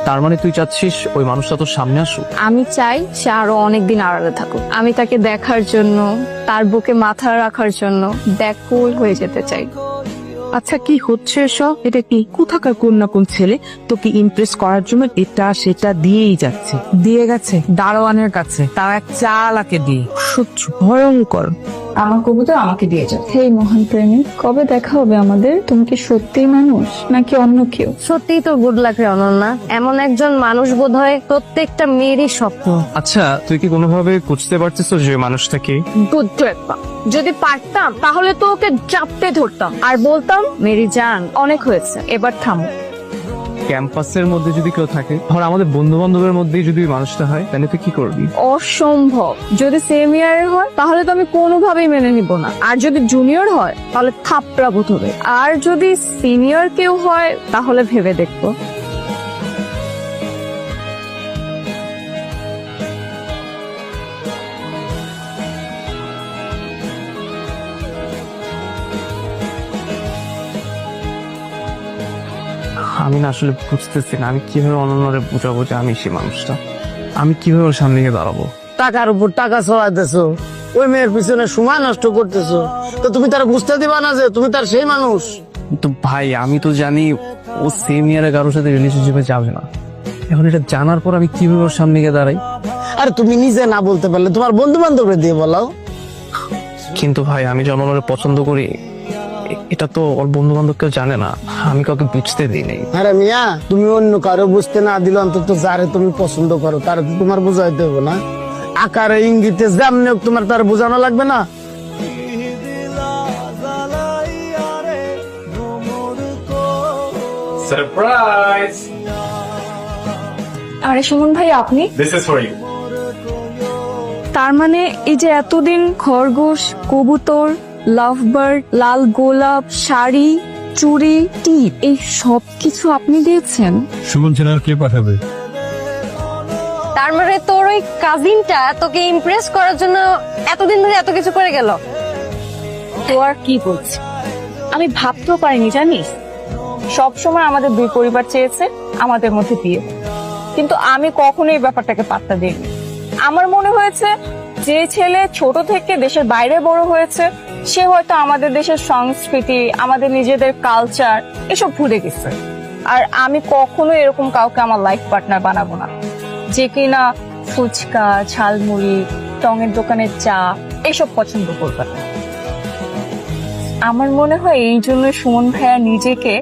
তার মানে তুই চাচ্ছিস ওই মানুষটা তোর সামনে আসুক? আমি চাই সে আরো অনেকদিন আড়ালে থাকুক। আমি তাকে দেখার জন্য, তার বুকে মাথা রাখার জন্য ব্যাকুল হয়ে যেতে চাই। আচ্ছা, কি হচ্ছে এসব? এটা কি কোথাকার কন্যা কোন ছেলে তোকে ইমপ্রেস করার জন্য এটা সেটা দিয়েই যাচ্ছে? দিয়ে গেছে দারোয়ানের কাছে, তাও এক চালাকে দিয়ে। সহ্য ভয়ঙ্কর। আমার কবুতর আমাকে দিয়ে যাও। হেই মহান প্রেমিক, কবে দেখা হবে আমাদের? তুমি কি সত্যিই মানুষ নাকি অন্য কেউ? সত্যিই তো গুড লাক রে অনন্যা, এমন একজন মানুষ বোধহয় প্রত্যেকটা মেয়েরই স্বপ্ন। আচ্ছা, তুই কি কোনোভাবে বুঝতে পারছিস যে মানুষটাকে? বুদ্ধ একটা। যদি পারতাম তাহলে তো ওকে চাপতে ধরতাম আর বলতাম, মেরি জান অনেক হয়েছে, এবার থামো। ক্যাম্পাসের মধ্যে যদি কেউ থাকে, ধর আমাদের বন্ধু বান্ধবের মধ্যেই যদি ওই মানুষটা হয়, তাহলে তুই কি করবি? অসম্ভব। যদি সেম ইয়ারের হয় তাহলে তো আমি কোনোভাবেই মেনে নিব না, আর যদি জুনিয়র হয় তাহলে থাপড়া বোধ হবে, আর যদি সিনিয়র কেউ হয় তাহলে ভেবে দেখবো। আমি না আসলে বুঝতেছি না, আমি কিভাবে অনন্যরে বুঝাবো যে আমি সেই মানুষটা। আমি কিভাবে ওর সামনে গিয়ে দাঁড়াবো? টাকার উপর টাকা চড়াইতেছো, ওই মেয়ের পিছনে সময় নষ্ট করতেছো, তো তুমি তার বুঝতে দিবা না যে তুমি তার সেই মানুষ? তো ভাই, আমি তো জানি ও সেম ইয়ারে কারোর সাথে রিলেশনশিপে যাবে না। এখন এটা জানার পর আমি কিভাবে ওর সামনে গিয়ে দাঁড়াই? আর তুমি নিজে না বলতে পারলে তোমার বন্ধু বান্ধবরে দিয়ে বলাও। কিন্তু ভাই, আমি যে অনন্যরে পছন্দ করি এটা তো ওর বন্ধু বান্ধব কেউ জানে না, আমি কাউকে বুঝতে দিই নাই। আরে মিয়া, তুমি অন্য কারো বুঝতে না দিলে অন্তত যারে তুমি পছন্দ করো তার তো তোমার বোঝাইতে হবে না? আকারে ইঙ্গিতে যেমনি হোক তোমার তার বোঝানো লাগবে না? সারপ্রাইজ! আরে সুমন ভাই, আপনি? This is for you. তার মানে এই যে এতদিন খরগোশ, কবুতর, লাভবার্ড, লাল গোলাপ, শাড়ি, চুড়ি, টিপ, এই সব কিছু আপনি দিয়েছেন? সুমন চেনার কে পাঠাবে? তার মানে তোর ওই কাজিনটা তোকে ইমপ্রেস করার জন্য এতদিন ধরে এত কিছু করে গেল? তো আর কি বলছি, আমি ভাবতেও পারিনি জানিস। সব সময় আমাদের দুই পরিবার চেয়েছে আমাদের মধ্যে বিয়ে, কিন্তু আমি কখনো এই ব্যাপারটাকে পাত্তা দিইনি। আমার মনে হয়েছে যে ছেলে ছোট থেকে দেশের বাইরে বড় হয়েছে সে হয়তো আমাদের দেশের সংস্কৃতি, আমাদের নিজেদের কালচার এসব ভুলে গেছে। আর আমি কখনো এরকম কাউকে আমার লাইফ পার্টনার বানাবো না যে কিনা ফুচকা, ঝালমুড়ি, টঙের দোকানের চা এসব পছন্দ করবে না। আমার মনে হয় এই জন্য সুমন ভাইয়া নিজেকে